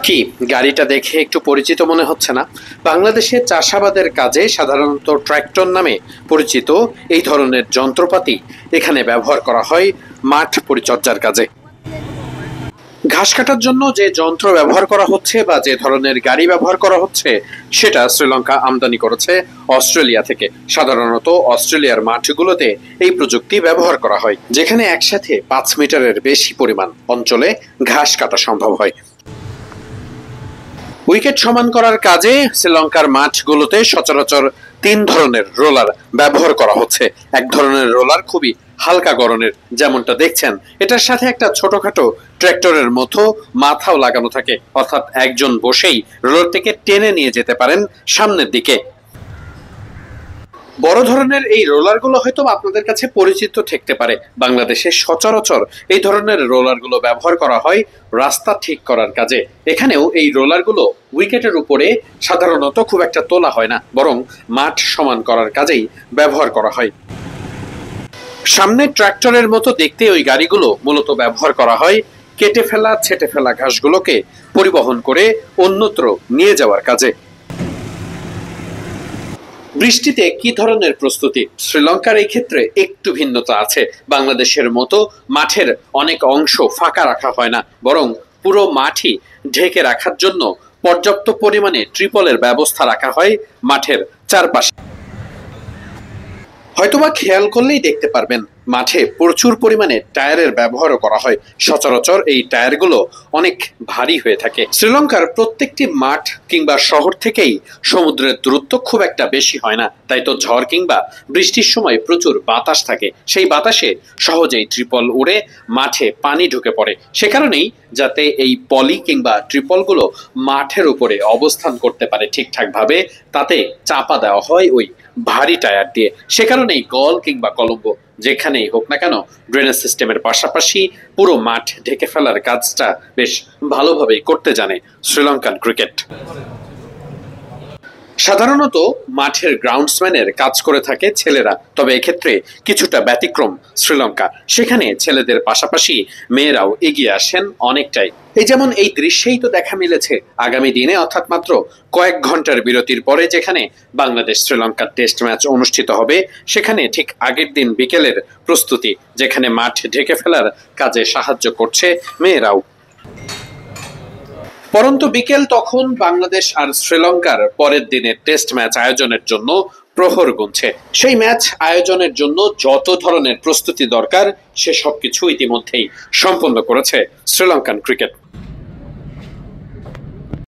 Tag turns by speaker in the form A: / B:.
A: কি গাড়িটা দেখে একটু পরিচিত মনে হচ্ছে না? বাংলাদেশে চাষাবাদের কাজে সাধারণত ট্রাক্টর নামে পরিচিত এই ধরনের যন্ত্রপাতি এখানে ব্যবহার করা হয় মাঠ পরিচর্যার কাজে। ঘাস কাটার জন্য যে যন্ত্র ব্যবহার করা হচ্ছে বা যে ধরনের গাড়ি ব্যবহার করা হচ্ছে সেটা শ্রীলঙ্কা আমদানি করেছে অস্ট্রেলিয়া থেকে। সাধারণত অস্ট্রেলিয়ার মাঠগুলোতে এই প্রযুক্তি ব্যবহার করা হয়, যেখানে একসাথে 5 মিটারের বেশি পরিমাণ অঞ্চলে ঘাস কাটা সম্ভব হয়। উইকেট সমান করার কাজে শ্রীলঙ্কার মাঠগুলোতে সচরাচর 3 ধরনের রোলার ব্যবহার করা হচ্ছে। এক ধরনের রোলার খুবই হালকা গড়নের, যেমনটা দেখছেন। এটার সাথে একটা ছোটখাটো ট্র্যাক্টরের মতো মাথাও লাগানো থাকে, অর্থাৎ একজন বসেই রোলারটিকে টেনে নিয়ে যেতে পারেন সামনের দিকে। বড় ধরনের এই রোলারগুলো হয়তো আপনাদের কাছে পরিচিত থাকতে পারে। বাংলাদেশে সচরাচর এই ধরনের রোলারগুলো ব্যবহার করা হয় রাস্তা ঠিক করার কাজে। এখানেও এই রোলারগুলো উইকেটের উপরে সাধারণত খুব একটা তোলা হয় না, বরং মাঠ সমান করার কাজেই ব্যবহার করা হয়। সামনে ট্রাক্টরের মতো দেখতে ওই গাড়িগুলো মূলত ব্যবহার করা হয় কেটে ফেলা ছেটে ফেলা ঘাসগুলোকে পরিবহন করে অন্যত্র নিয়ে যাওয়ার কাজে। বৃষ্টিতে কি ধরনের প্রস্তুতি? শ্রীলঙ্কার এই ক্ষেত্রে একটু ভিন্নতা আছে। বাংলাদেশের মতো মাঠের অনেক অংশ ফাঁকা রাখা হয় না, বরং পুরো মাঠই ঢেকে রাখার জন্য পর্যাপ্ত পরিমাণে ট্রিপলের ব্যবস্থা রাখা হয় মাঠের চারপাশে। হয়তোবা খেয়াল করলেই দেখতে পারবেন মাঠে প্রচুর পরিমাণে টায়ারের ব্যবহারও করা হয়। সচরাচর এই টায়ারগুলো অনেক ভারী হয়ে থাকে। শ্রীলঙ্কার প্রত্যেকটি মাঠ কিংবা শহর থেকেই সমুদ্রের দূরত্ব খুব একটা বেশি হয় না, তাই তো ঝড় কিংবা বৃষ্টির সময় প্রচুর বাতাস থাকে। সেই বাতাসে সহজেই ট্রিপল উড়ে মাঠে পানি ঢুকে পড়ে। সে কারণেই যাতে এই পলি কিংবা ট্রিপলগুলো মাঠের উপরে অবস্থান করতে পারে ঠিকঠাকভাবে, তাতে চাপা দেওয়া হয় ওই ভারী টায়ার দিয়ে। সে কারণেই গল কিংবা কলম্বো যেখানেই হোক না কেন, ড্রেনেজ সিস্টেমের পাশাপাশি পুরো মাঠ ঢেকে ফেলার কাজটা বেশ ভালোভাবেই করতে জানে শ্রীলঙ্কান ক্রিকেট। সাধারণত মাঠের গ্রাউন্ডসম্যানের কাজ করে থাকে ছেলেরা, তবে এক্ষেত্রে কিছুটা ব্যতিক্রম শ্রীলঙ্কা। সেখানে ছেলেদের পাশাপাশি মেয়েরাও এগিয়ে আসেন অনেকটাই। এই যেমন এই দৃশ্যেই তো দেখা মিলেছে আগামী দিনে, অর্থাৎ মাত্র কয়েক ঘন্টার বিরতির পরে যেখানে বাংলাদেশ শ্রীলঙ্কার টেস্ট ম্যাচ অনুষ্ঠিত হবে, সেখানে ঠিক আগের দিন বিকেলের প্রস্তুতি, যেখানে মাঠ ঢেকে ফেলার কাজে সাহায্য করছে মেয়েরাও। পরন্তু বিকেল তখন বাংলাদেশ আর শ্রীলঙ্কার পরের দিনের টেস্ট ম্যাচ আয়োজনের জন্য প্রহর গুনছে। সেই ম্যাচ আয়োজনের জন্য যত ধরনের প্রস্তুতি দরকার সে সবকিছু ইতিমধ্যেই সম্পন্ন করেছে শ্রীলঙ্কান ক্রিকেট।